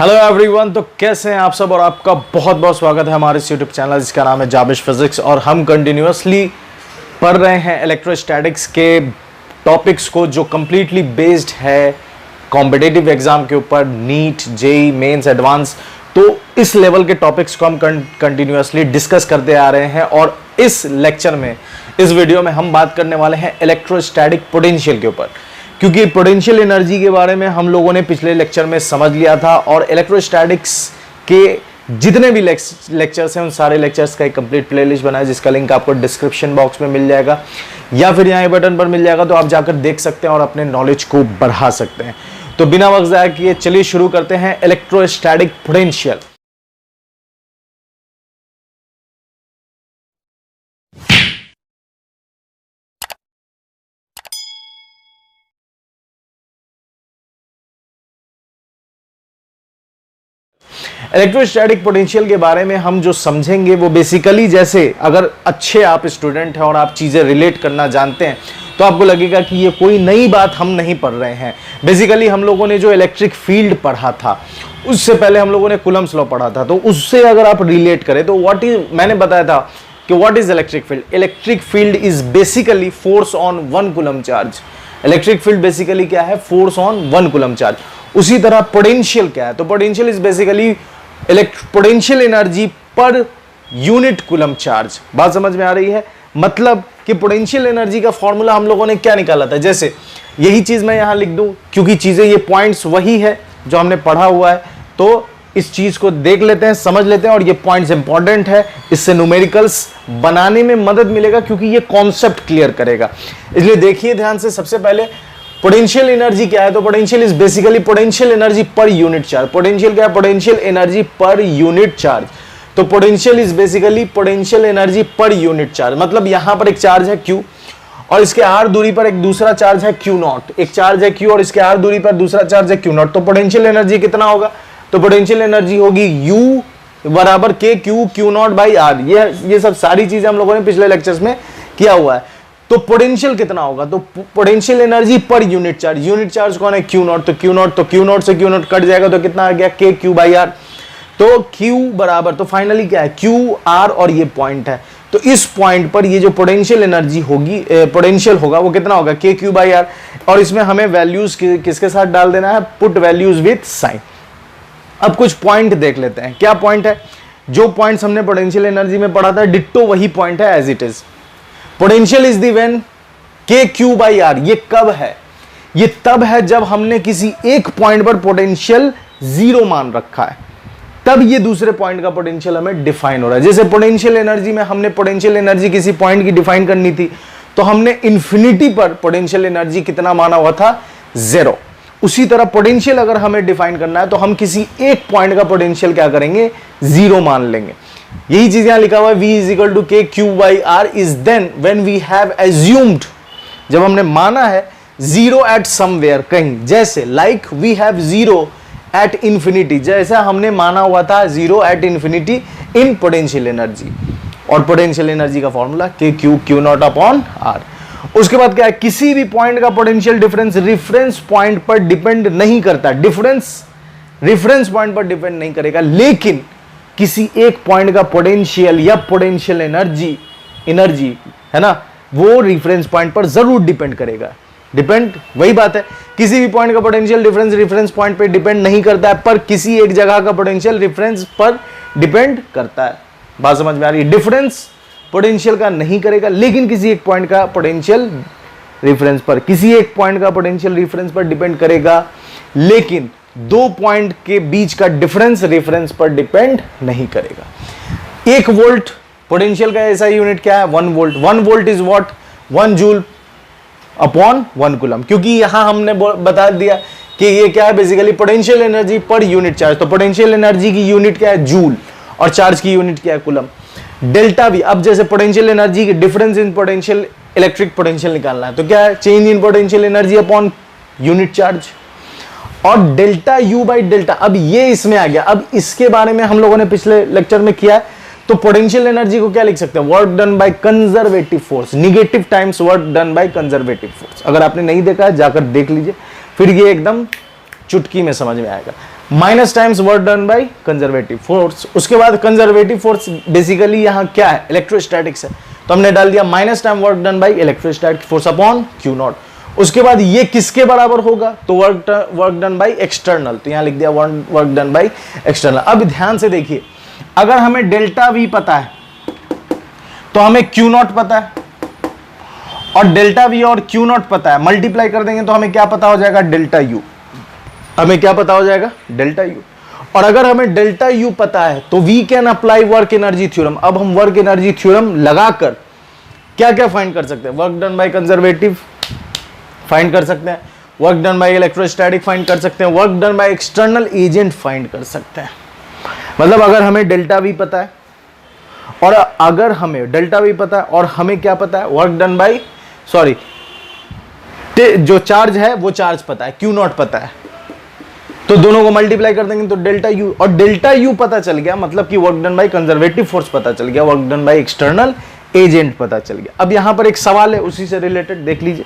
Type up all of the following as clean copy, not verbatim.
Hello everyone, तो कैसे हैं आप सब। और आपका बहुत बहुत स्वागत है हमारे इस यूट्यूब चैनल जिसका नाम है जाबिश फिजिक्स। और हम कंटिन्यूअसली पढ़ रहे हैं इलेक्ट्रोस्टैटिक्स के टॉपिक्स को जो कम्प्लीटली बेस्ड है कॉम्पिटिटिव एग्जाम के ऊपर, नीट, जेई मेंस, एडवांस। तो इस लेवल के टॉपिक्स को हम कंटिन्यूअसली डिस्कस करते आ रहे हैं। और इस लेक्चर में, इस वीडियो में हम बात करने वाले हैं इलेक्ट्रोस्टैटिक पोटेंशियल के ऊपर, क्योंकि पोटेंशियल एनर्जी के बारे में हम लोगों ने पिछले लेक्चर में समझ लिया था। और इलेक्ट्रोस्टैटिक्स के जितने भी लेक्चर्स हैं उन सारे लेक्चर्स का एक कंप्लीट प्लेलिस्ट बना है जिसका लिंक आपको डिस्क्रिप्शन बॉक्स में मिल जाएगा या फिर यहाँ बटन पर मिल जाएगा, तो आप जाकर देख सकते हैं और अपने नॉलेज को बढ़ा सकते हैं। तो बिना वक्त ज़ाया किए चलिए शुरू करते हैं इलेक्ट्रोस्टैटिक पोटेंशियल। इलेक्ट्रोस्टैटिक पोटेंशियल के बारे में हम जो समझेंगे वो बेसिकली, जैसे अगर अच्छे आप स्टूडेंट हैं और आप चीज़ें रिलेट करना जानते हैं तो आपको लगेगा कि ये कोई नई बात हम नहीं पढ़ रहे हैं। बेसिकली हम लोगों ने जो इलेक्ट्रिक फील्ड पढ़ा था उससे पहले हम लोगों ने कूलम्ब्स लॉ पढ़ा था, तो उससे अगर आप रिलेट करें तो मैंने बताया था कि what is electric field. Electric field is basically force on 1 coulomb charge. Electric field basically क्या है? Force on 1 coulomb charge. उसी तरह पोटेंशियल क्या है? तो potential is basically potential energy per unit coulomb charge. बात समझ में आ रही है? मतलब कि पोटेंशियल एनर्जी का फॉर्मूला हम लोगों ने क्या निकाला था। जैसे यही चीज मैं यहां लिख दूं क्योंकि चीजें, ये पॉइंट्स वही है जो हमने पढ़ा हुआ है, तो इस चीज को देख लेते हैं, समझ लेते हैं। और ये पॉइंट्स इंपॉर्टेंट है, इससे न्यूमेरिकल्स बनाने में मदद मिलेगा क्योंकि ये कॉन्सेप्ट क्लियर करेगा। इसलिए देखिए ध्यान से। सबसे पहले पोटेंशियल एनर्जी क्या है? तो potential is basically potential energy per unit charge. Potential क्या है? Potential energy per unit charge. तो potential is basically potential energy per unit charge. मतलब यहां पर एक चार्ज है Q और इसके r दूरी पर एक दूसरा चार्ज है Q0। एक चार्ज है Q और इसके r दूरी पर दूसरा चार्ज है Q0। तो पोटेंशियल एनर्जी कितना होगा? तो पोटेंशियल एनर्जी होगी U बराबर K Q Q0 by R। ये सब सारी चीजें हम लोगों ने पिछले लेक्चर्स में किया हुआ है। तो पोटेंशियल कितना होगा? तो potential energy per unit charge. Unit charge कौन है? Q0। तो Q0 से Q0 कट जाएगा तो कितना आ गया? K Q by R। तो Q बराबर, तो फाइनली क्या है? Q R और ये पॉइंट है। तो इस पॉइंट पर ये जो पोटेंशियल एनर्जी होगी, पोटेंशियल होगा, वो कितना होगा? K Q by R। और इसमें हमें वैल्यूज किसके साथ डाल देना है? Put values with sign. अब कुछ पॉइंट देख लेते हैं। क्या पॉइंट है? जो पॉइंट्स हमने पोटेंशियल एनर्जी में पढ़ा था डिट्टो वही पॉइंट है as it is. Potential is the when K Q by R। ये कब है? ये तब है जब हमने किसी एक पॉइंट पर पोटेंशियल 0 मान रखा है, तब ये दूसरे पॉइंट का पोटेंशियल हमें डिफाइन हो रहा है। जैसे पोटेंशियल एनर्जी में हमने पोटेंशियल एनर्जी किसी पॉइंट की डिफाइन करनी थी तो हमने इंफिनिटी पर पोटेंशियल एनर्जी कितना माना हुआ था? 0। उसी तरह पोटेंशियल अगर हमें डिफाइन करना है तो हम किसी एक पॉइंट का पोटेंशियल क्या करेंगे? 0 मान लेंगे। यही चीज यहां लिखा हुआ है, V is equal to K Q by R is then when we have assumed, जब हमने माना है 0 एट समवेयर, कहीं, जैसे like we have 0 at infinity, जैसा हमने माना हुआ था 0 at infinity in potential energy. और पोटेंशियल एनर्जी का formula K Q Q0 upon R। उसके बाद क्या है? किसी भी पॉइंट का पोटेंशियल डिफरेंस रेफरेंस पॉइंट पर डिपेंड नहीं करता। डिफरेंस रेफरेंस पॉइंट पर डिपेंड नहीं करेगा, लेकिन किसी एक पॉइंट का पोटेंशियल या पोटेंशियल एनर्जी है ना, वो रेफरेंस पॉइंट पर जरूर डिपेंड करेगा। डिपेंड वही बात है, किसी भी पॉइंट का पोटेंशियल डिफरेंस रेफरेंस पॉइंट पर डिपेंड नहीं करता है, पर किसी एक जगह का पोटेंशियल रेफरेंस पर डिपेंड करता है। बात समझ में आ रही है? डिफरेंस पोटेंशियल का नहीं करेगा, लेकिन किसी एक पॉइंट का पोटेंशियल रेफरेंस पर, किसी एक पॉइंट का पोटेंशियल रेफरेंस पर डिपेंड करेगा, लेकिन दो पॉइंट के बीच का डिफरेंस रेफरेंस पर डिपेंड नहीं करेगा। 1 वोल्ट पोटेंशियल का ऐसा यूनिट क्या है? 1 volt. 1 volt is what? 1 joule upon 1 coulomb. क्योंकि यहां हमने बता दिया कि ये क्या है? Basically potential energy per unit charge. तो पोटेंशियल एनर्जी की यूनिट क्या है? जूल। और चार्ज की यूनिट क्या है? कूलम। डेल्टा भी, अब जैसे पोटेंशियल एनर्जी की difference in potential electric potential निकालना है तो क्या है? Change in potential energy upon unit charge. और डेल्टा U बाई डेल्टा, अब ये इसमें आ गया। अब इसके बारे में हम लोगों ने पिछले लेक्चर में किया है। तो पोटेंशियल एनर्जी को क्या लिख सकते हैं? Work done by conservative force, negative times work done by conservative force. अगर आपने नहीं देखा है जाकर देख लीजिए, फिर ये एकदम चुटकी में समझ में आएगा। Minus times work done by conservative force. उसके बाद कंजर्वेटिव फोर्स बेसिकली यहां क्या है, इलेक्ट्रोस्टैटिक्स है, तो हमने डाल दिया minus time work done by electrostatic force upon Q not. उसके बाद ये किसके बराबर होगा, तो वर्क डन बाय एक्सटर्नल, तो यहां लिख दिया वर्क डन बाय एक्सटर्नल। अब ध्यान से देखिए, अगर हमें डेल्टा वी पता है तो हमें क्यू नॉट पता है, और डेल्टा वी और क्यू नॉट पता है, मल्टीप्लाई कर देंगे तो हमें क्या पता हो जाएगा, डेल्टा यू। हमें क्या पता हो जाएगा, डेल्टा यू। और अगर हमें डेल्टा यू पता है तो we can apply work energy theorem. अब हम वर्क एनर्जी थ्योरम लगाकर क्या क्या फाइंड कर सकते हैं, work done by conservative find कर सकते हैं, work done by electrostatic find कर सकते हैं, work done by external agent find कर सकते हैं। मतलब अगर हमें डेल्टा वी पता है, और अगर हमें डेल्टा वी पता है और हमें क्या पता है, वर्क डन बाय जो चार्ज है वो चार्ज पता है, क्यू नॉट पता है, तो दोनों को मल्टीप्लाई कर देंगे तो डेल्टा यू, और डेल्टा यू पता चल गया, मतलब कि work done by conservative force पता चल गया, work done by external agent पता चल गया। अब यहां पर एक सवाल है उसी से रिलेटेड, देख लीजिए।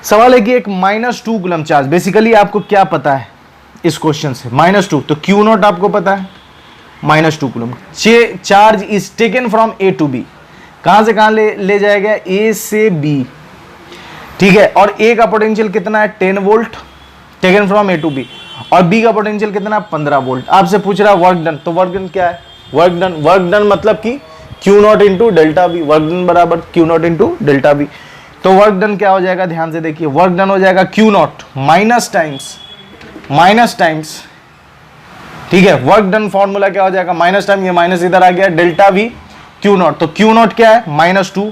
सवाल है कि एक -2 कूलम चार्ज, बेसिकली आपको क्या पता है इस क्वेश्चन से, -2, तो क्यू नॉट आपको पता है, -2 coulomb charge is taken from A to B. कहां से कहां ले जाएगा, ए से बी, ठीक है। और ए का पोटेंशियल कितना है, 10 volt, taken from A to B, और बी का पोटेंशियल कितना है, 15 वोल्ट। आपसे पूछ रहा है वर्क डन, तो वर्क डन क्या है, वर्क डन मतलब कि q naught into delta B, work done बराबर q naught into delta B. तो वर्क डन क्या हो जाएगा, ध्यान से देखिए, वर्क डन हो जाएगा क्यू नॉट माइनस टाइम्स, ठीक है। वर्क डन फॉर्मूला क्या हो जाएगा, माइनस टाइम, ये माइनस इधर आ गया, डेल्टा वी क्यू नॉट, तो क्यू नॉट क्या है, -2,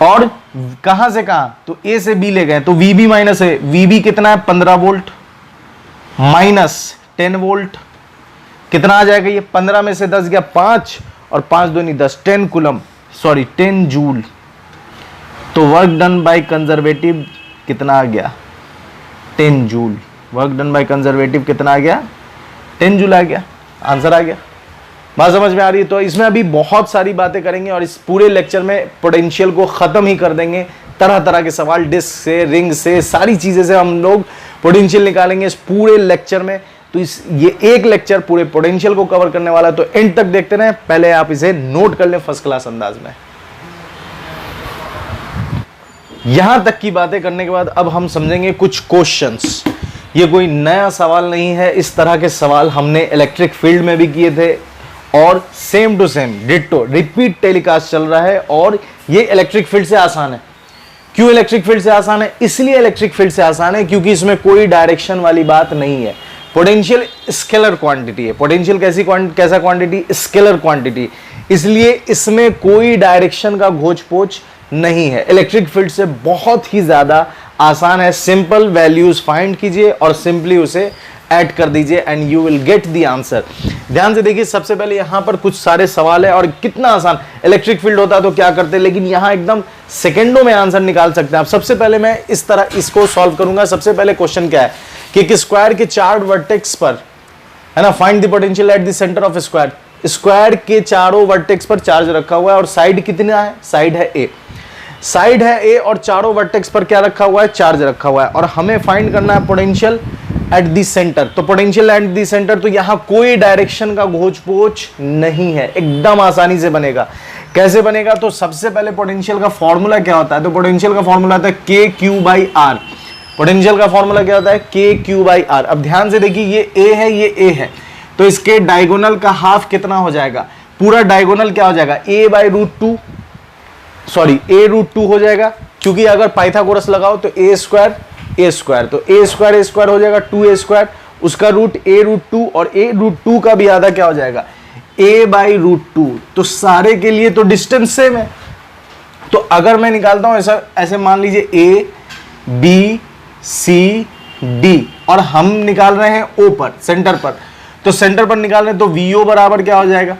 और कहां से कहां, तो ए से बी ले गए, तो वी बी माइनस है, वी बी कितना है, 15 वोल्ट माइनस 10 वोल्ट, कितना आ जाएगा ये, 15 में से 10 गया 5, और 5 दूनी 10, 10 कूलम, 10 जूल। तो वर्क डन बाय कंजर्वेटिव कितना आ गया, 10 joule. Work done by conservative कितना आ गया, 10 जूल आ गया, आंसर आ गया। बात समझ में आ रही है। तो इसमें अभी बहुत सारी बातें करेंगे और इस पूरे लेक्चर में पोटेंशियल को खत्म ही कर देंगे। तरह तरह के सवाल डिस्क से, रिंग से, सारी चीजें से हम लोग पोटेंशियल निकालेंगे इस पूरे लेक्चर में। तो ये एक लेक्चर पूरे पोटेंशियल को कवर करने वाला है, तो एंड तक देखते रहें। पहले आप इसे नोट कर लें फर्स्ट क्लास अंदाज में। यहां तक की बातें करने के बाद अब हम समझेंगे कुछ क्वेश्चंस। ये कोई नया सवाल नहीं है, इस तरह के सवाल हमने इलेक्ट्रिक फील्ड में भी किए थे और same to same ditto repeat telecast चल रहा है। और ये इलेक्ट्रिक फील्ड से आसान है। क्यों इलेक्ट्रिक फील्ड से आसान है? इसलिए इलेक्ट्रिक फील्ड से आसान है क्योंकि इसमें कोई डायरेक्शन वाली बात नहीं है। पोटेंशियल स्केलर क्वांटिटी है। पोटेंशियल कैसा क्वांटिटी? Scalar quantity. इसलिए इसमें कोई डायरेक्शन का घोच पोच नहीं है। इलेक्ट्रिक फील्ड से बहुत ही ज्यादा आसान है। सिंपल वैल्यूज फाइंड कीजिए और सिंपली उसे ऐड कर दीजिए and you will get the answer. ध्यान से देखिए, सबसे पहले यहां पर कुछ सारे सवाल है और कितना आसान। इलेक्ट्रिक फील्ड होता तो क्या करते, लेकिन यहां एकदम सेकंडों में आंसर निकाल सकते हैं आप। सबसे पहले मैं इस तरह इसको सॉल्व करूंगा। सबसे पहले क्वेश्चन क्या है कि एक स्क्वायर के चार वर्टेक्स पर, है ना, find the potential at the centre of square. Square के चारों वर्टेक्स पर चार्ज रखा हुआ है और साइड कितना है? साइड है ए। साइड है ए और चारों वर्टेक्स पर क्या रखा हुआ है? चार्ज रखा हुआ है। और हमें फाइंड करना है पोटेंशियल एट दी सेंटर। तो पोटेंशियल एट दी सेंटर, तो यहां कोई डायरेक्शन का घोच पोच नहीं है, एकदम आसानी से बनेगा। कैसे बनेगा? तो सबसे पहले पोटेंशियल का फॉर्मूला क्या होता है? तो पोटेंशियल का फॉर्मूला होता है K Q by are. Potential का फॉर्मूला क्या होता है? K Q by are. अब ध्यान से देखिए, ये ए है, ये ए है, तो इसके डायगोनल का हाफ कितना हो जाएगा? पूरा डायगोनल क्या हो जाएगा? A by root two, sorry A root two हो जाएगा, क्योंकि अगर पाइथागोरस लगाओ तो ए स्क्वायर, तो ए स्क्वायर हो जाएगा 2a स्क्वायर, उसका रूट ए रूट टू, और ए रूट टू का भी आधा क्या हो जाएगा? a by root two. तो सारे के लिए तो डिस्टेंस सेम है। तो अगर मैं निकालता हूं ऐसा, ऐसे मान लीजिए a b c d, और हम निकाल रहे हैं o पर, सेंटर पर। तो सेंटर पर निकाल रहे हैं तो vo बराबर क्या हो जाएगा?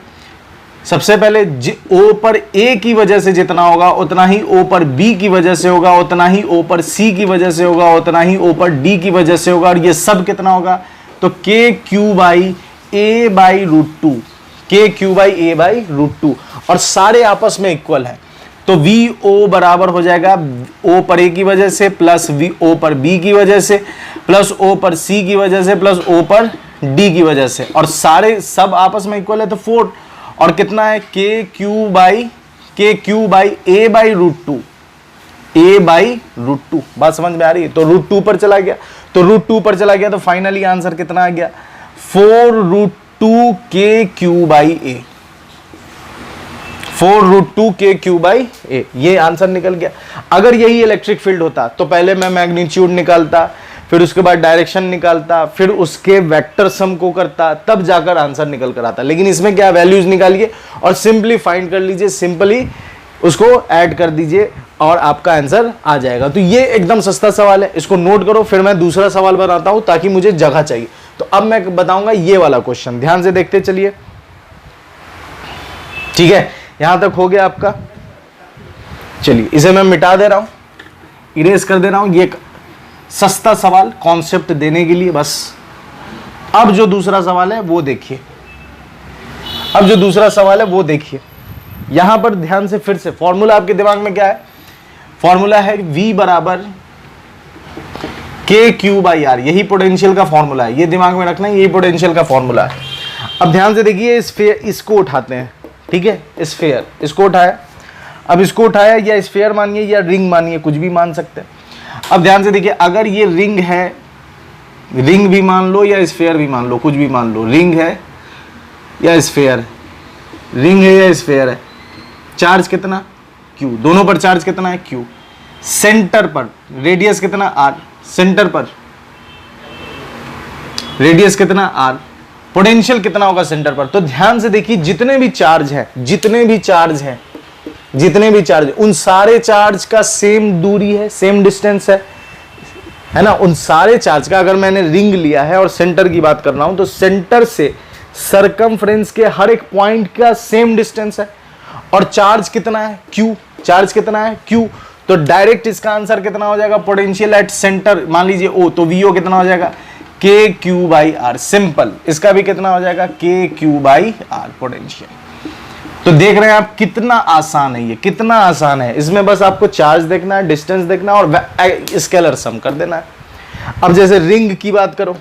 सबसे पहले O पर A की वजह से जितना होगा उतना ही O पर B की वजह से होगा, उतना ही O पर C की वजह से होगा, उतना ही O पर D की वजह से होगा। और ये सब कितना होगा? तो k Q by A by root two, के Q by A by root two. और सारे आपस में इक्वल है। तो वी ओ बराबर हो जाएगा ओ पर ए की वजह से प्लस वी ओ पर बी की वजह से प्लस ओ पर सी की वजह से प्लस ओ पर डी की वजह से, और सारे सब आपस में इक्वल है तो 4, और कितना है K Q by A by root two, A by root two. बात समझ में आ रही है? तो रूट टू पर चला गया, तो रूट टू पर चला गया तो फाइनली आंसर कितना आ गया 4 रूट टू के Q by A, 4 root two के क्यू बाई ए, ये आंसर निकल गया। अगर यही इलेक्ट्रिक फील्ड होता तो पहले मैं मैग्नीट्यूड निकालता, फिर उसके बाद डायरेक्शन निकालता, फिर उसके वेक्टर सम को करता, तब जाकर आंसर निकल कर आता। लेकिन इसमें क्या, वैल्यूज निकालिए और सिंपली फाइंड कर लीजिए, सिंपली उसको ऐड कर दीजिए और आपका आंसर आ जाएगा। तो ये एकदम सस्ता सवाल है, इसको नोट करो। फिर मैं दूसरा सवाल बनाता हूं ताकि मुझे जगह चाहिए। तो अब मैं बताऊंगा ये वाला क्वेश्चन, ध्यान से देखते चलिए। ठीक है, यहां तक हो गया आपका। चलिए इसे मैं मिटा दे रहा हूं, इरेज कर दे रहा हूं। ये सस्ता सवाल कॉन्सेप्ट देने के लिए बस। अब जो दूसरा सवाल है वो देखिए, अब जो दूसरा सवाल है वो देखिए। यहां पर ध्यान से फिर से फॉर्मूला आपके दिमाग में क्या है, फॉर्मूला है V बराबर के क्यू बाई आर, यही पोटेंशियल का फॉर्मूला है, ये दिमाग में रखना है, यही पोटेंशियल का फॉर्मूला है। अब ध्यान से देखिए, स्फीयर इसको उठाते हैं, ठीक है, स्फीयर इसको उठाया। अब इसको उठाया, या स्फीयर मानिए या रिंग मानिए, कुछ भी मान सकते हैं। अब ध्यान से देखिए, अगर ये रिंग है, रिंग भी मान लो या स्फीयर भी मान लो, कुछ भी मान लो, रिंग है या स्फीयर, रिंग है या स्फीयर है, चार्ज कितना Q, दोनों पर चार्ज कितना है Q, सेंटर पर रेडियस कितना R, सेंटर पर रेडियस कितना R, पोटेंशियल कितना होगा सेंटर पर। तो ध्यान से देखिए, जितने भी चार्ज हैं, जितने भी चार्ज हैं, जितने भी चार्ज, उन सारे चार्ज का सेम दूरी है, सेम डिस्टेंस है ना। उन सारे चार्ज का, अगर मैंने रिंग लिया है और सेंटर की बात कर रहा हूं, तो सेंटर से सरकमफ्रेंस के हर एक पॉइंट का सेम डिस्टेंस है। और चार्ज कितना है Q, चार्ज कितना है Q, तो डायरेक्ट इसका आंसर कितना हो जाएगा, पोटेंशियल एट सेंटर मान लीजिए O, तो VO कितना हो जाएगा के क्यू बाई आर। सिंपल, इसका भी कितना हो जाएगा के क्यू बाई आर पोटेंशियल। तो देख रहे हैं आप कितना आसान है, ये कितना आसान है। इसमें बस आपको चार्ज देखना है, डिस्टेंस देखना है और स्केलर सम कर देना है। अब जैसे रिंग की बात करो,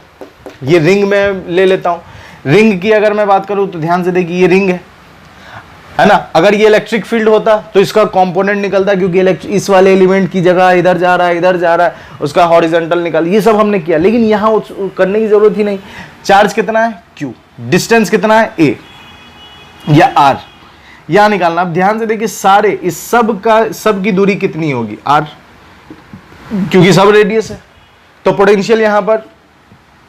ये रिंग में ले लेता हूं। रिंग की अगर मैं बात करूं तो ध्यान से देखिए, ये रिंग है ना। अगर ये इलेक्ट्रिक फील्ड होता तो इसका कंपोनेंट निकलता, क्योंकि इस वाले एलिमेंट की जगह इधर जा रहा है, इधर जा रहा है, उसका हॉरिजॉन्टल निकाल, ये सब हमने किया। लेकिन यहां करने की जरूरत ही नहीं। चार्ज कितना है Q, डिस्टेंस कितना है A या R, यहां निकालना। अब ध्यान से देखिए, सारे इस सब की दूरी कितनी होगी R, क्योंकि सब रेडियस है। तो पोटेंशियल यहां पर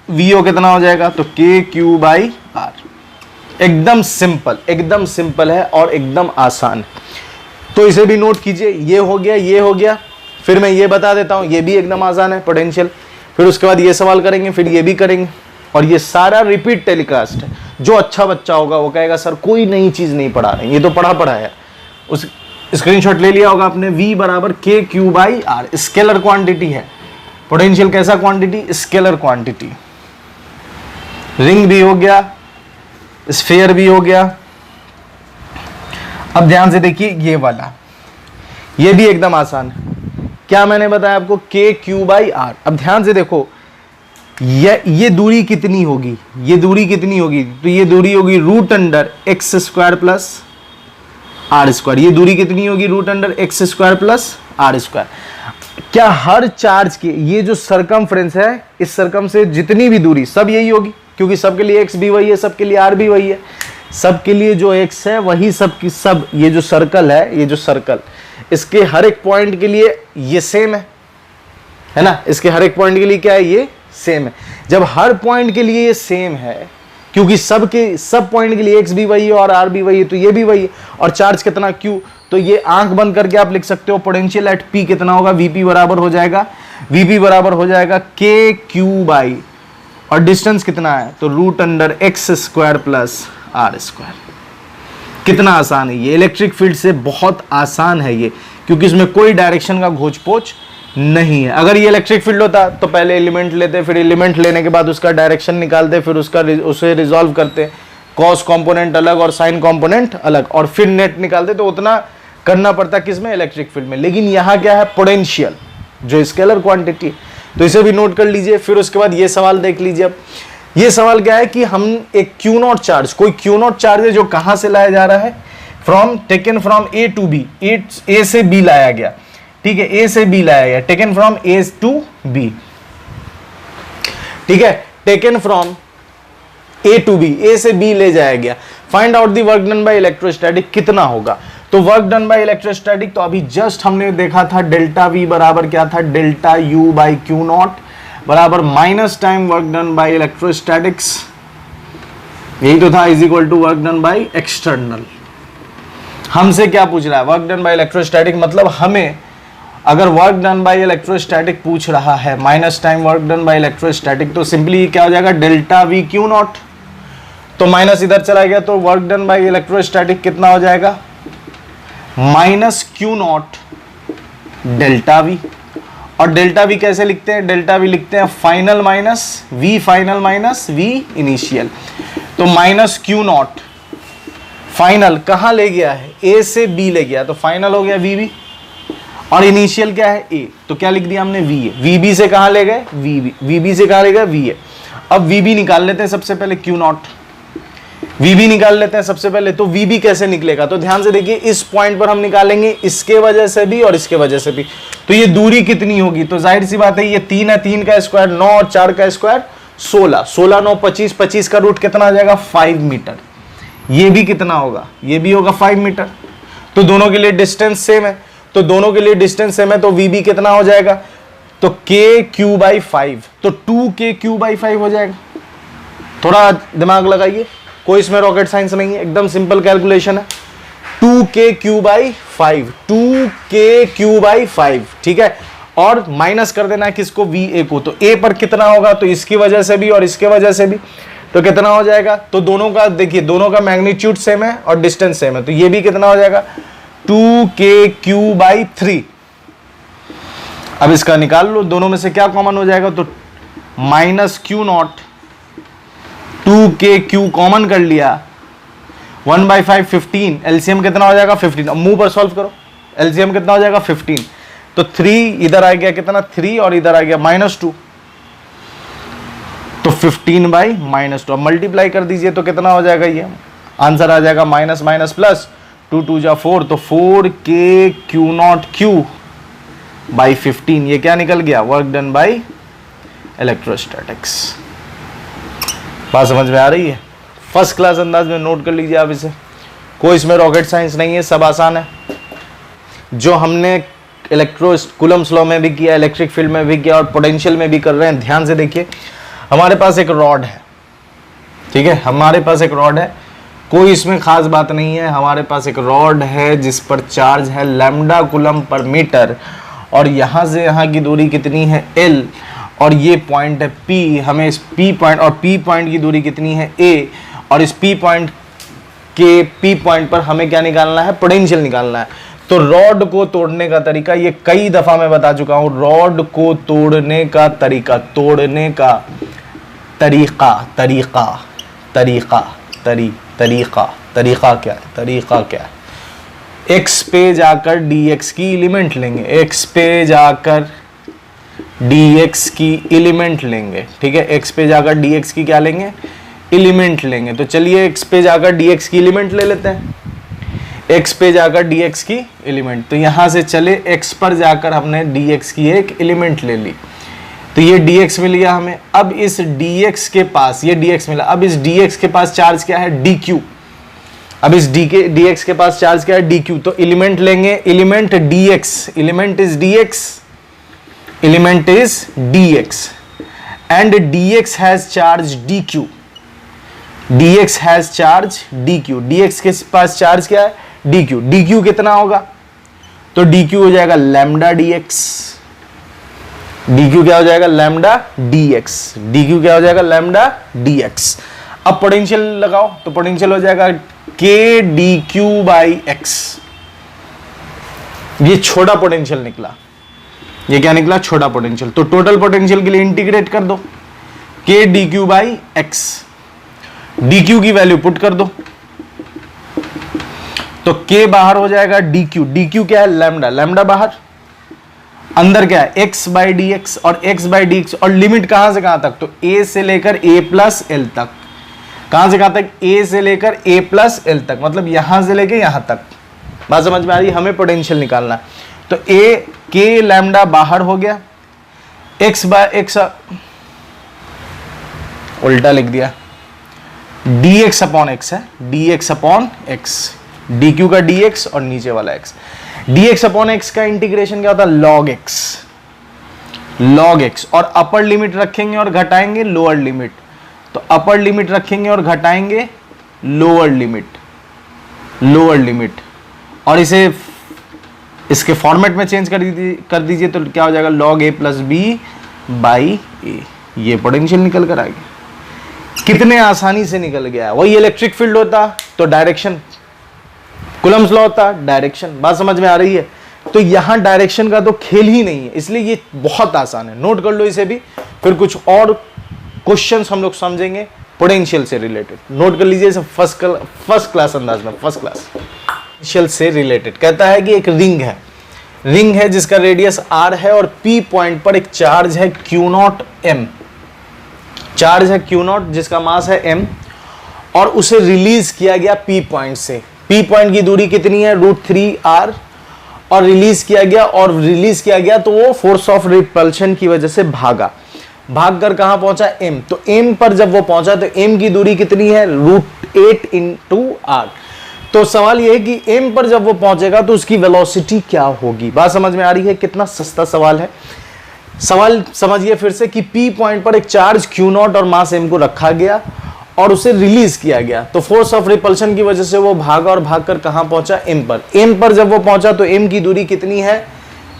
VO कितना हो जाएगा, तो के क्यू बाई आर। एकदम सिंपल है और एकदम आसान। तो इसे भी नोट कीजिए, ये हो गया, ये हो गया। फिर मैं ये बता देता हूं, ये भी एकदम आसान है, पोटेंशियल। फिर उसके बाद ये सवाल करेंगे, फिर ये भी करेंगे, और ये सारा रिपीट टेलीकास्ट है। जो अच्छा बच्चा होगा वो कहेगा सर कोई नई चीज नहीं पढ़ा रहे, ये तो पढ़ा है। उस स्क्रीनशॉट ले लिया होगा आपने। V बराबर K Q by R, scalar quantity है। पोटेंशियल कैसा क्वांटिटी, स्केलर क्वांटिटी। रिंग भी हो गया, स्फीयर भी हो गया। अब ध्यान से देखिए, ये वाला, ये भी एकदम आसान है। क्या मैंने बताया आपको, के क्यू बाई आर। अब ध्यान से देखो, ये दूरी कितनी होगी, ये दूरी कितनी होगी, तो ये दूरी होगी root under X square plus R square. ये दूरी कितनी होगी, root under X square plus R square. क्या हर चार्ज की ये जो सरकमफ्रेंस है, इस सरकम से जितनी भी दूरी सब यही होगी, क्योंकि सबके लिए एक्स भी वही है, सबके लिए आर भी वही है। सबके लिए जो एक्स है वही सब की सब, ये जो सर्कल है, ये जो सर्कल, इसके हर एक पॉइंट के लिए ये सेम है ना। इसके हर एक पॉइंट के लिए क्या है, ये सेम है। जब हर पॉइंट के लिए ये सेम है, क्योंकि सब पॉइंट के लिए एक्स भी वही है और आर भी वही है, तो ये भी वही है। और चार्ज कितना Q, तो ये आंख बंद करके आप लिख सकते हो, पोटेंशियल एट P कितना होगा, VP बराबर हो जाएगा, VP बराबर हो जाएगा के क्यू बाई, और डिस्टेंस कितना है, तो root under X square plus R square. कितना आसान है ये, इलेक्ट्रिक फील्ड से बहुत आसान है ये, क्योंकि इसमें कोई डायरेक्शन का घोच पोच नहीं है। अगर ये इलेक्ट्रिक फील्ड होता तो पहले एलिमेंट लेते, फिर एलिमेंट लेने के बाद उसका डायरेक्शन निकालते, फिर उसे रिजॉल्व करते, कॉस कंपोनेंट अलग और साइन कंपोनेंट अलग, और फिर नेट निकालते, तो उतना करना पड़ता है किसमें, इलेक्ट्रिक फील्ड में। लेकिन यहां क्या है, पोटेंशियल जो स्केलर क्वांटिटी, तो इसे भी नोट कर लीजिए। फिर उसके बाद ये सवाल देख लीजिए। अब ये सवाल क्या है कि हम एक क्यू नॉट चार्ज, कोई क्यू नॉट चार्ज है जो कहां से लाया जा रहा है, taken from A to B, A से बी लाया गया, ठीक है, ए से बी लाया गया, taken from A to B, ठीक है, taken from A to B, A से बी ले जाया गया। Find out the work done by electrostatic, कितना होगा। तो वर्क डन बाय इलेक्ट्रोस्टैटिक, तो अभी जस्ट हमने देखा था डेल्टा वी बराबर क्या था, delta U by q naught बराबर minus time work done by electrostatics, यही तो था, is equal to work done by external. हमसे क्या पूछ रहा है, वर्क डन बाय इलेक्ट्रोस्टैटिक, मतलब हमें अगर वर्क डन बाय इलेक्ट्रोस्टैटिक पूछ रहा है minus time work done by electrostatic, तो सिंपली क्या हो जाएगा, डेल्टा वी क्यू नॉट, तो माइनस इधर चला गया, तो वर्क डन बाय इलेक्ट्रोस्टैटिक कितना हो जाएगा, minus Q not delta we. और डेल्टा वी कैसे लिखते हैं, डेल्टा वी लिखते हैं फाइनल माइनस वी इनिशियल। तो माइनस क्यू नॉट फाइनल कहां ले गया है, ए से बी ले गया, तो फाइनल हो गया वी बी, और इनिशियल क्या है, ए, तो क्या लिख दिया हमने, वी ए। वी बी से कहां ले गए, वी बी से कहां ले गए, वी ए। अब वी बी निकाल लेते हैं सबसे पहले, क्यू नॉट वी बी निकाल लेते हैं सबसे पहले। तो वी बी कैसे निकलेगा, तो ध्यान से देखिए, इस पॉइंट पर हम निकालेंगे इसके वजह से भी और इसके वजह से भी, तो ये दूरी कितनी होगी, तो जाहिर सी बात है ये 3 है, 3 का स्क्वायर 9 और 4 का स्क्वायर 16, 16 9 25, 25 का रूट कितना आ जाएगा, 5 मीटर। ये भी कितना होगा, ये भी होगा 5 मीटर। तो दोनों के लिए डिस्टेंस सेम है, तो दोनों के लिए डिस्टेंस सेम है, तो वी बी कितना हो जाएगा, तो के क्यू बाई 5, तो 2 क्यू बाई 5 हो जाएगा। थोड़ा दिमाग लगाइए, कोई इसमें रॉकेट साइंस नहीं है, एकदम सिंपल कैलकुलेशन है। 2 क्यू बाई 5, 2 क्यू बाई 5, ठीक है। और माइनस कर देना है किसको, वी ए को, तो ए पर कितना होगा, तो इसकी वजह से भी और इसके वजह से भी, तो कितना हो जाएगा, तो दोनों का देखिए, दोनों का मैग्नीट्यूड सेम है और डिस्टेंस सेम है, तो ये भी कितना हो जाएगा, 2 क्यू बाई 3। अब इसका निकाल लो, दोनों में से क्या कॉमन हो जाएगा, तो minus Q not, 2 Q common कर लिया, 1/5 15, एलसीएम कितना हो जाएगा 15। अब मुंह पर सॉल्व करो, एलसीएम कितना हो जाएगा 15, तो 3 इधर आ गया कितना 3 और इधर आ गया -2, तो 15/-2। अब मल्टीप्लाई कर दीजिए तो कितना हो जाएगा, ये आंसर आ जाएगा माइनस माइनस प्लस, 2 2 जा 4, तो 4 क्यू नॉट क्यू बाई 15, ये क्या निकल गया, वर्क डन बाई इलेक्ट्रोस्टैटिक्स। बात समझ में आ रही है, फर्स्ट क्लास अंदाज में नोट कर लीजिए आप इसे, कोई इसमें रॉकेट साइंस नहीं है, सब आसान है। जो हमने कूलम्ब्स लॉ में भी किया, इलेक्ट्रिक फील्ड में भी किया और पोटेंशियल में भी कर रहे हैं। ध्यान से देखिए, हमारे पास एक रॉड है, ठीक है, हमारे पास एक रॉड है, कोई इसमें खास बात नहीं है, हमारे पास एक रॉड है जिस पर चार्ज है लैम्डा कूलम्ब पर मीटर, और यहां से यहां की दूरी कितनी है L, और ये पॉइंट है P, हमें इस P पॉइंट और P पॉइंट की दूरी कितनी है A, और इस P पॉइंट के P पॉइंट पर हमें क्या निकालना है, पोटेंशियल निकालना है। तो रॉड को तोड़ने का तरीका, ये कई दफा मैं बता चुका हूं, रॉड को तोड़ने का तरीका, तोड़ने का तरीका, तरीका तरीका तरी तरीका तरीका क्या है, तरीका क्या है, x पे जाकर dx की एलिमेंट लेंगे, x पे जाकर dx की एलिमेंट लेंगे, ठीक है, x पे जाकर dx की क्या लेंगे, एलिमेंट लेंगे। तो चलिए x पे जाकर dx की एलिमेंट ले लेते हैं, x पे जाकर dx की एलिमेंट, तो यहां से चले x पर जाकर हमने dx की एक एलिमेंट ले ली, तो ये dx मिल गया हमें। अब इस dx के पास, ये dx मिला, अब इस dx के पास चार्ज क्या है, dq, अब इस dx के पास चार्ज क्या है, dq, तो एलिमेंट लेंगे, element dx, element is dx, element is dx, and dx has charge dq, dx has charge dq, dx के पास चार्ज क्या है, dq, dq कितना होगा, तो dq हो जाएगा लैम्डा dx, dq क्या हो जाएगा, लैम्डा dx, dq क्या हो जाएगा, लैम्डा dx। अब पोटेंशियल लगाओ, तो पोटेंशियल हो जाएगा k dq बाई x, ये छोटा पोटेंशियल निकला, ये क्या निकला, छोटा पोटेंशियल। तो टोटल पोटेंशियल के लिए इंटीग्रेट कर दो, k dq by x, dq की वैल्यू पुट कर दो, तो k बाहर हो जाएगा dq, dq क्या है लैम्डा, लैम्डा बाहर, अंदर क्या है x बाई डी एक्स, और x बाई डी एक्स, और लिमिट कहां से कहां तक, तो a से लेकर a प्लस एल तक, कहां से कहां तक, a से लेकर a प्लस एल तक, मतलब यहां से लेकर यहां तक। बात समझ में आ रही है, हमें पोटेंशियल निकालना। तो a k लैम्डा बाहर हो गया, x बाय x उल्टा लिख दिया, dx अपॉन x है, dx अपॉन x, dq का dx और नीचे वाला x, dx अपॉन x का इंटीग्रेशन क्या होता है, log x, log x, और अपर लिमिट रखेंगे और घटाएंगे लोअर लिमिट, तो अपर लिमिट रखेंगे और घटाएंगे लोअर लिमिट, लोअर लिमिट, और इसे इसके फॉर्मेट में चेंज कर दीजिए तो क्या हो जाएगा, log a plus b by ए। ये पोटेंशियल निकल कर आ गया, कितने आसानी से निकल गया। वही इलेक्ट्रिक फील्ड होता तो डायरेक्शन, कूलम्स लॉ होता डायरेक्शन। बात समझ में आ रही है। तो यहां डायरेक्शन का तो खेल ही नहीं है, इसलिए ये बहुत आसान है, नोट कर लो इसे भी, फिर कुछ और क्वेश्चंस हम लोग समझेंगे पोटेंशियल से रिलेटेड। नोट कर लीजिए इसे फर्स्ट क्लास अंदाज में, फर्स्ट क्लास। पोटेंशियल से रिलेटेड कहता है कि एक रिंग है जिसका रेडियस r है और p पॉइंट पर एक चार्ज है Q0 m, चार्ज है Q0 जिसका मास है m, और उसे रिलीज किया गया p पॉइंट से। p पॉइंट की दूरी कितनी है, √3r, और रिलीज किया गया तो वो फोर्स ऑफ रिपल्शन की वजह से भाग कर कहां पहुंचा, m। तो m पर जब वो पहुंचा तो m की दूरी कितनी है, √8 इंटू r। तो सवाल ये है कि m पर जब वो पहुंचेगा तो उसकी वेलोसिटी क्या होगी। बात समझ में आ रही है, कितना सस्ता सवाल है। सवाल समझिए फिर से कि p पॉइंट पर एक चार्ज Q0 और मास m को रखा गया और उसे रिलीज किया गया, तो फोर्स ऑफ रिपल्शन की वजह से वो भागा और भागकर कहां पहुंचा, m पर। m पर जब वो पहुंचा तो m की दूरी कितनी है,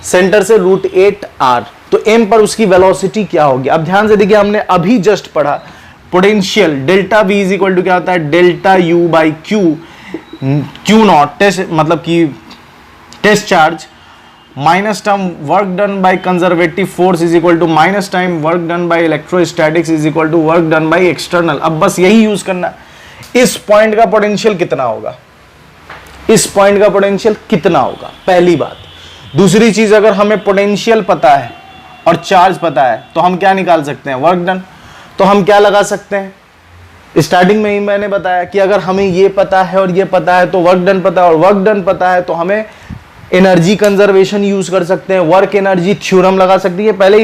सेंटर से √8r, तो m पर उसकी वेलोसिटी क्या होगी। अब ध्यान से देखिए, हमने अभी जस्ट पढ़ा potential delta v is equal to क्या होता है, delta u by Q0 test, मतलब कि test charge, minus term work done by conservative force is equal to minus time work done by electrostatics is equal to work done by external. अब बस यही use करना। इस point का potential कितना होगा, इस पॉइंट का पोटेंशियल कितना होगा, पहली बात। दूसरी चीज, अगर हमें पोटेंशियल पता है और चार्ज पता है तो हम क्या निकाल सकते हैं, वर्क डन। तो हम क्या लगा सकते हैं, स्टार्टिंग में ही मैंने बताया कि अगर हमें ये पता है और ये पता है तो वर्क डन पता है, और वर्क डन पता है तो हमें एनर्जी कंजर्वेशन यूज कर सकते हैं, वर्क एनर्जी थ्योरम लगा सकती है। पहले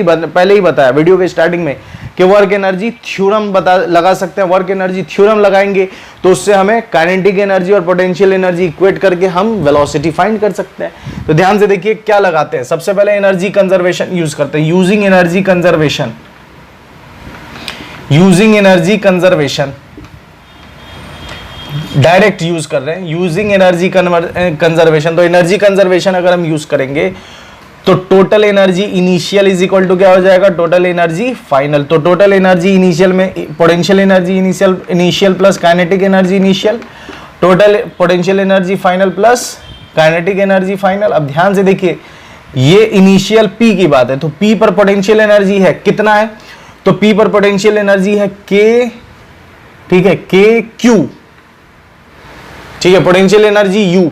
ही बताया वीडियो के स्टार्टिंग में कि वर्क एनर्जी थ्योरम लगा सकते हैं। वर्क एनर्जी थ्योरम लगाएंगे तो उससे हमें काइनेटिक एनर्जी और पोटेंशियल एनर्जी इक्वेट करके हम वेलोसिटी फाइंड कर सकते हैं। तो ध्यान से देखिए क्या लगाते हैं, सबसे पहले एनर्जी कंजर्वेशन यूज करते हैं, using energy conservation, using energy conservation direct use कर रहे हैं, यूजिंग एनर्जी कंजर्वेशन। तो एनर्जी कंजर्वेशन अगर हम यूज करेंगे तो total energy initial is equal to क्या हो जाएगा, टोटल एनर्जी फाइनल। तो टोटल एनर्जी इनिशियल में potential energy initial plus kinetic energy initial, total potential energy final plus kinetic energy final. अब ध्यान से देखिए, ये इनिशियल P की बात है, तो P पर पोटेंशियल एनर्जी है कितना है, तो P पर पोटेंशियल एनर्जी है K, ठीक है, KQ, ठीक है, पोटेंशियल एनर्जी U।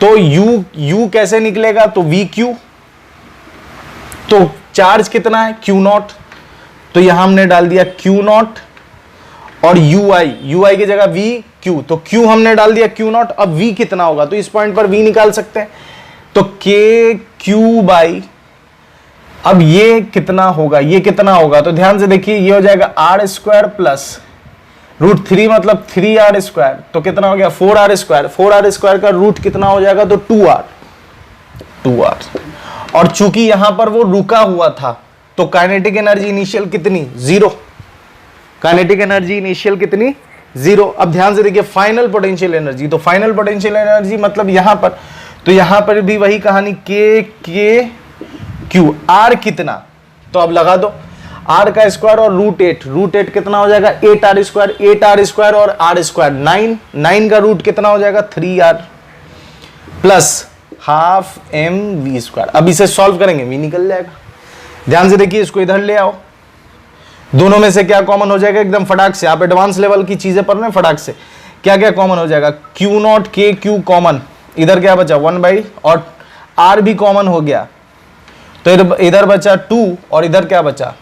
तो U कैसे निकलेगा, तो VQ। तो चार्ज कितना है, Q0, तो यहां हमने डाल दिया Q0 और UI की जगह VQ, तो Q हमने डाल दिया Q0। अब V कितना होगा, तो इस पॉइंट पर V निकाल सकते हैं, तो KQ बाई, अब ये कितना होगा, ये कितना होगा, तो ध्यान से देखिए ये हो जाएगा r² प्लस √3 मतलब 3r², तो कितना हो गया 4r²। 4r² का रूट कितना हो जाएगा, तो 2r। और चूंकि यहां पर वो रुका हुआ था तो काइनेटिक एनर्जी इनिशियल कितनी, 0। काइनेटिक एनर्जी इनिशियल कितनी, 0। अब ध्यान से देखिए फाइनल पोटेंशियल एनर्जी, तो फाइनल पोटेंशियल एनर्जी मतलब यहां पर, तो यहां पर भी वही कहानी, KQ, r कितना, तो अब लगा दो r का स्क्वायर और √8 कितना हो जाएगा, 8r² और r², 9 का रूट कितना हो जाएगा, 3r प्लस हाफ mv²। अब इसे सॉल्व करेंगे, v निकल जाएगा। ध्यान से देखिए, इसको इधर ले आओ, दोनों में से क्या कॉमन हो जाएगा, एकदम फटाक से। आप एडवांस लेवल की चीजें पढ़ रहे हैं, फटाक से क्या क्या कॉमन हो जाएगा, क्यू नॉट के क्यू कॉमन, इधर क्या बचा 1 बाई, और आर भी कॉमन हो गया, तो इधर बचा 2 और इधर क्या बचा,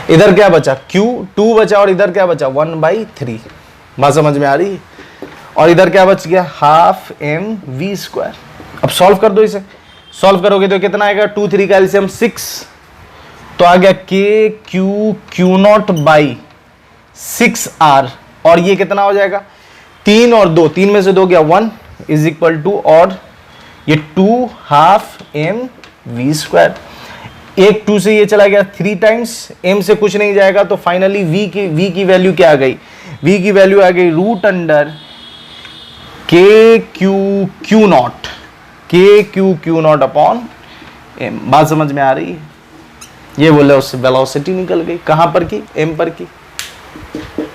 इधर क्या बचा Q 2 बचा और इधर क्या बचा 1/3। बात समझ में आ रही है। और इधर क्या बच गया हाफ एम वी स्क्वायर। अब सॉल्व कर दो इसे, सॉल्व करोगे तो कितना आएगा 2 3 का एलसीएम 6, तो आ गया के Q Q not by 6R, और ये कितना हो जाएगा 3 और 2, 3 में से 2 गया 1 इज इक्वल टू, और ये 2 हाफ एम वी स्क्वायर। एक 2 से ये चला गया 3 टाइम्स, m से कुछ नहीं जाएगा, तो फाइनली v की वैल्यू क्या आ गई, v की वैल्यू आ गई रूट अंडर के क्यू नॉट अपॉन m। बात समझ में आ रही है। ये बोले उससे वेलोसिटी निकल गई, कहां पर की, m पर की।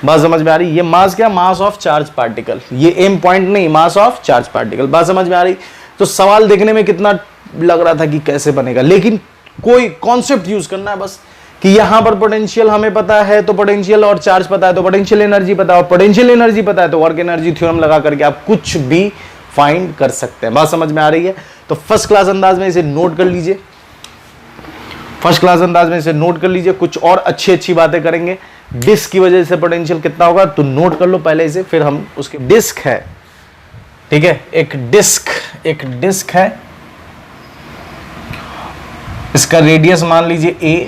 बात समझ में आ रही है। ये मास क्या, मास ऑफ चार्ज पार्टिकल, ये m पॉइंट नहीं, मास ऑफ चार्ज पार्टिकल। बात समझ में आ रही। तो सवाल देखने में कितना लग रहा था कि कैसे बनेगा, लेकिन कोई कॉन्सेप्ट यूज करना है बस, कि यहां पर पोटेंशियल हमें पता है तो पोटेंशियल, और चार्ज पता है तो पोटेंशियल एनर्जी पता है, और पोटेंशियल एनर्जी पता है तो वर्क एनर्जी थ्योरम लगा करके आप कुछ भी फाइंड कर सकते हैं। बात समझ में आ रही है। तो फर्स्ट क्लास अंदाज में इसे नोट कर लीजिए, फर्स्ट क्लास अंदाज में इसे नोट कर लीजिए। कुछ और अच्छी बातें करेंगे। डिस्क की वजह से पोटेंशियल कितना होगा तो नोट कर लो पहले इसे, फिर हम उसके डिस्क है, ठीक है, एक डिस्क है, इसका रेडियस मान लीजिए a,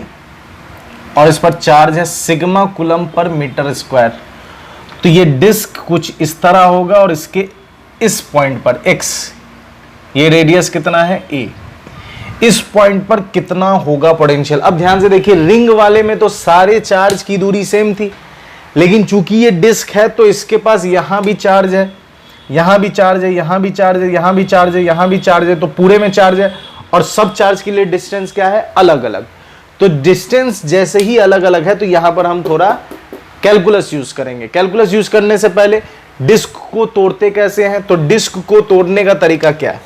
और इस पर चार्ज है sigma coulomb per metre square. तो ये डिस्क कुछ इस तरह होगा, और इसके इस पॉइंट पर x, ये रेडियस कितना है a, इस पॉइंट पर कितना होगा पोटेंशियल। अब ध्यान से देखिए, रिंग वाले में तो सारे चार्ज की दूरी सेम थी, लेकिन चूंकि ये डिस्क है तो इसके पास यहां भी चार्ज है, यहां भी चार्ज है, यहां भी चार्ज है, यहां भी चार्ज है, यहां भी चार्ज है, तो पूरे में चार्ज है, और सब चार्ज के लिए डिस्टेंस क्या है, अलग अलग। तो डिस्टेंस जैसे ही अलग अलग है, तो यहां पर हम थोड़ा कैलकुलस यूज करेंगे। कैलकुलस यूज करने से पहले डिस्क को तोड़ते कैसे हैं, तो डिस्क को तोड़ने का तरीका क्या है,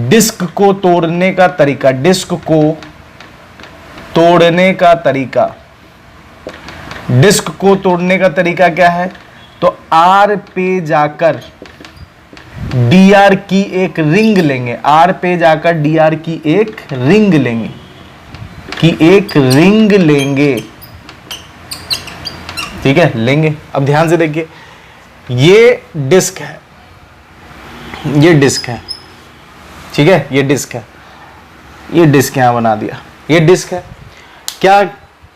डिस्क को तोड़ने का तरीका, डिस्क को तोड़ने का तरीका, डिस्क को तोड़ने का तरीका क्या है, तो आर पे जाकर dr की एक रिंग लेंगे, r पे जाकर dr की एक रिंग लेंगे, ठीक है, लेंगे। अब ध्यान से देखिए, ये डिस्क है, ये डिस्क है, ठीक है, ये डिस्क है, ये डिस्क यहां बना दिया, ये डिस्क है। क्या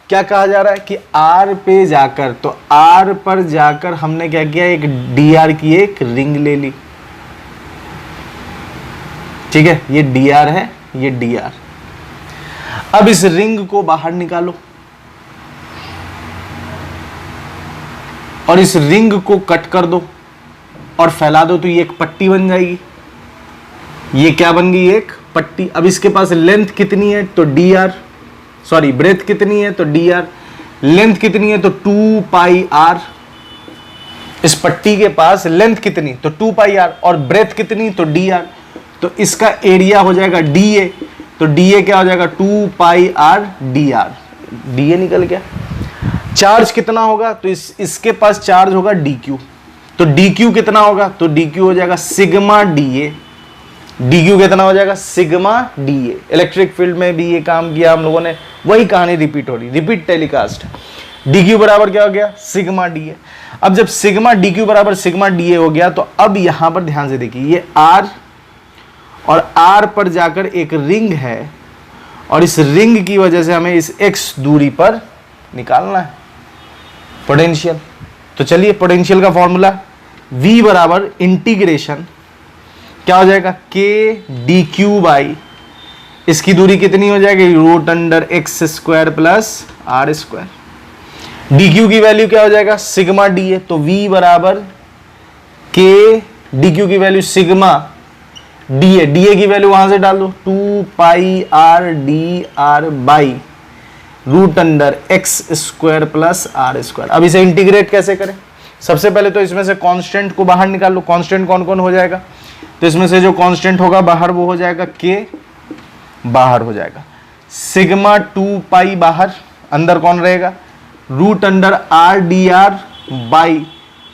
क्या कहा जा रहा है कि r पे जाकर, तो r पर जाकर हमने क्या किया, एक dr की एक रिंग ले ली, ठीक है, ये dr है, ये dr। अब इस रिंग को बाहर निकालो और इस रिंग को कट कर दो और फैला दो, तो ये एक पट्टी बन जाएगी। ये क्या बन गई, एक पट्टी। अब इसके पास लेंथ कितनी है, तो dr, सॉरी ब्रेथ कितनी है, तो dr, लेंथ कितनी है, तो 2 पाई r। इस पट्टी के पास लेंथ कितनी, तो 2 पाई r, और ब्रेथ कितनी, तो dr। तो इसका एरिया हो जाएगा dA, तो dA क्या हो जाएगा 2 पाई r dr, dA निकल गया। चार्ज कितना होगा, तो इसके पास चार्ज होगा dq, तो dq कितना होगा, तो dq हो जाएगा सिग्मा dA, dq कितना हो जाएगा सिग्मा dA। इलेक्ट्रिक फील्ड में भी ये काम किया हम लोगों ने, वही कहानी रिपीट हो रही, रिपीट टेलीकास्ट। dq बराबर क्या हो गया, सिग्मा dA। अब जब सिग्मा dq बराबर सिग्मा dA हो गया, तो अब यहां पर ध्यान से देखिए, ये r और r पर जाकर एक रिंग है, और इस रिंग की वजह से हमें इस x दूरी पर निकालना है पोटेंशियल। तो चलिए, पोटेंशियल का फॉर्मूला v बराबर इंटीग्रेशन क्या हो जाएगा, k dq बाई, इसकी दूरी कितनी हो जाएगी, root under x square plus r square. dq की वैल्यू क्या हो जाएगा, सिग्मा dA, तो v बराबर k dq की वैल्यू सिग्मा dA की वैल्यू वहां से डाल दो, 2 pi r dr by root under x square plus r square. अब इसे इंटीग्रेट कैसे करें, सबसे पहले तो इसमें से कांस्टेंट को बाहर निकाल लो। कांस्टेंट कौन कौन हो जाएगा, तो इसमें से जो कांस्टेंट होगा बाहर वो हो जाएगा k, बाहर हो जाएगा सिग्मा 2 पाई, बाहर अंदर कौन रहेगा, root under r dr by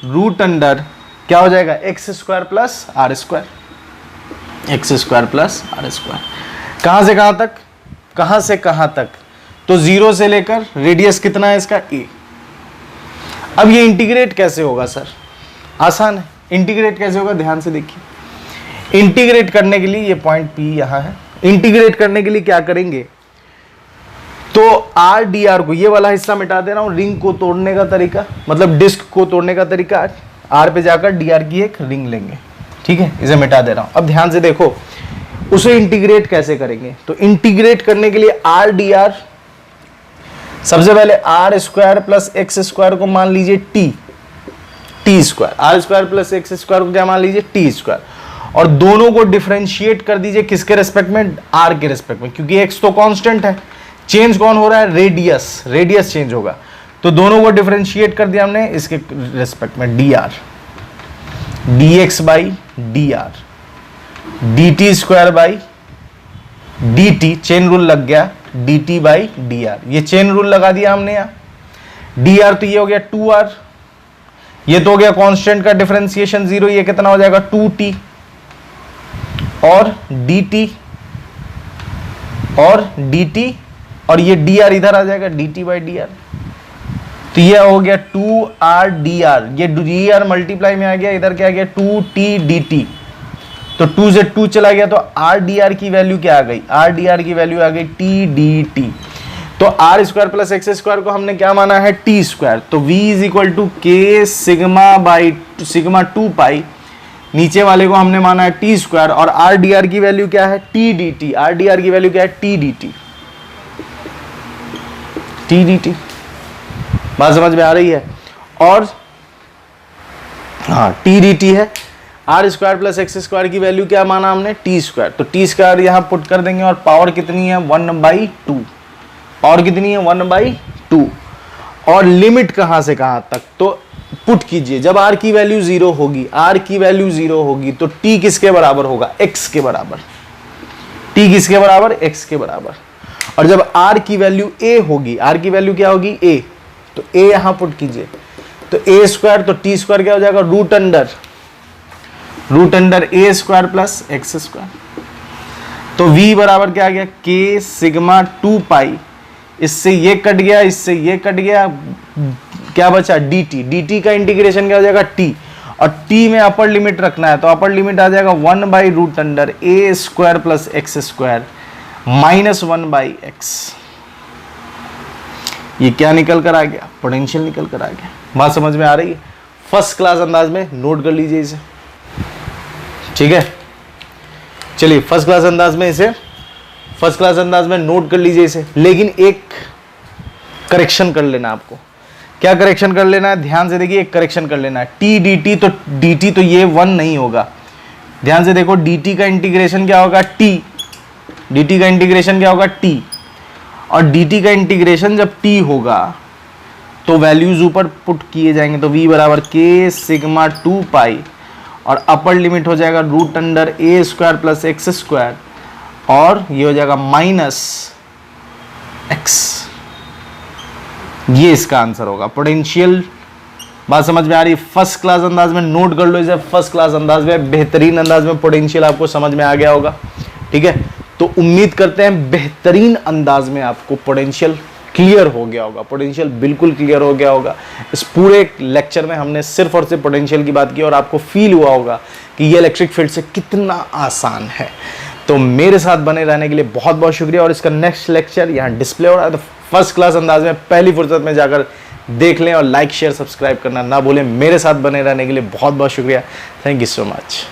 root under क्या हो जाएगा, X square plus R square, X square plus R square. कहां से कहां तक, कहां से कहां तक, तो 0 से लेकर रेडियस कितना है इसका a। अब ये इंटीग्रेट कैसे होगा सर, आसान है। इंटीग्रेट कैसे होगा, ध्यान से देखिए। इंटीग्रेट करने के लिए ये पॉइंट P यहां है, इंटीग्रेट करने के लिए क्या करेंगे, तो आर डी आर को, ये वाला हिस्सा मिटा दे रहा हूं, रिंग को तोड़ने का तरीका, मतलब डिस्क को तोड़ने का तरीका, आर पे जाकर डी आर की एक रिंग लेंगे, ठीक है, इसे मिटा दे रहा हूं। अब ध्यान से देखो उसे इंटीग्रेट कैसे करेंगे, तो इंटीग्रेट करने के लिए आर डी आर, सबसे पहले R square plus X square को मान लीजिए T square, R square plus X square को क्या मान लीजिए टी स्क्वायर, और दोनों को डिफरेंशिएट कर दीजिए किसके रेस्पेक्ट में, आर के रेस्पेक्ट में, क्योंकि एक्स तो कांस्टेंट है, चेंज कौन हो रहा है, रेडियस, रेडियस चेंज होगा, तो दोनों को डिफरेंशिएट कर दिया हमने इसके रेस्पेक्ट में, D R D x by D R D T square by D T, chain rule लग गया, D T by D R, ये चेन रूल लगा दिया हमने यहां। डी आर तो ये हो गया 2r, ये तो हो गया कांस्टेंट का डिफरेंशिएशन 0, ये कितना हो जाएगा 2t, और dt और dt, और ये dr इधर आ जाएगा dt बाई डी आर, तो ये हो गया 2r dr, ये dr मल्टीप्लाई में आ गया, इधर क्या आ गया 2t dt, तो 2 से 2 चला गया, तो r dr की वैल्यू क्या आ गई, r dr की वैल्यू आ गई t dt। तो R square plus X square को हमने क्या माना है, टी स्क्वायर, तो v is equal to K sigma by sigma 2 pi, नीचे वाले को हमने माना है टी स्क्वायर, और आर डी आर की वैल्यू क्या है, T D T, R D R की वैल्यू क्या है, T D T, T D T, बात समझ में आ रही है। और हाँ टी डी टी है, R square plus X square की वैल्यू क्या माना हमने, टी स्क्वायर, तो टी स्क्वायर यहां पुट कर देंगे, और पावर कितनी है 1/2, पावर कितनी है 1/2, और लिमिट कहां से कहां तक, तो पुट कीजिए, जब r की वैल्यू 0 होगी, r की वैल्यू 0 होगी, तो t किसके बराबर होगा, x के बराबर, t किसके बराबर, x के बराबर, और जब r की वैल्यू a होगी, r की वैल्यू क्या होगी a, तो a यहां पुट कीजिए, तो a स्क्वायर, तो t स्क्वायर क्या हो जाएगा, root under a square plus X square, तो v बराबर क्या आ गया, k सिग्मा 2 पाई, इससे ये कट गया, इससे ये कट गया, क्या बचा dt, dt का इंटीग्रेशन क्या हो जाएगा t, और t में अपर लिमिट रखना है, तो अपर लिमिट आ जाएगा 1/√अंडर a square plus X square minus 1/x, ये क्या निकल कर आ गया, पोटेंशियल निकल कर आ गया। बात समझ में आ रही है, फर्स्ट क्लास अंदाज में नोट कर लीजिए इसे, ठीक है, चलिए फर्स्ट क्लास अंदाज में इसे, फर्स्ट क्लास अंदाज में नोट कर लीजिए इसे, लेकिन एक करेक्शन कर लेना आपको, क्या करेक्शन कर लेना है, ध्यान से देखिए, एक करेक्शन कर लेना है, टी डी टी, तो डी टी तो ये 1 नहीं होगा, ध्यान से देखो, डी टी का इंटीग्रेशन क्या होगा, टी, डी टी का इंटीग्रेशन क्या होगा, टी, और डी टी का इंटीग्रेशन जब टी होगा तो वैल्यूज ऊपर पुट किए जाएंगे, तो v बराबर के सिग्मा 2 पाई, और अपर लिमिट हो जाएगा root under a square plus X square, और ये हो जाएगा माइनस x, ये इसका आंसर होगा, पोटेंशियल। बात समझ में आ रही है, फर्स्ट क्लास अंदाज में नोट कर लो इसे, फर्स्ट क्लास अंदाज में, बेहतरीन अंदाज में पोटेंशियल आपको समझ में आ गया होगा, ठीक है, तो उम्मीद करते हैं बेहतरीन अंदाज में आपको पोटेंशियल क्लियर हो गया होगा, पोटेंशियल बिल्कुल क्लियर हो गया होगा। इस पूरे लेक्चर में हमने सिर्फ और सिर्फ पोटेंशियल की बात की, और आपको फील हुआ होगा कि ये इलेक्ट्रिक फील्ड से कितना आसान है। तो मेरे साथ बने रहने के लिए बहुत बहुत शुक्रिया, और इसका नेक्स्ट लेक्चर यहाँ डिस्प्ले हो रहा है, तो फर्स्ट क्लास अंदाज में पहली फुर्सत में जाकर देख लें, और लाइक शेयर सब्सक्राइब करना ना भूलें। मेरे साथ बने रहने के लिए बहुत बहुत शुक्रिया, थैंक यू सो मच।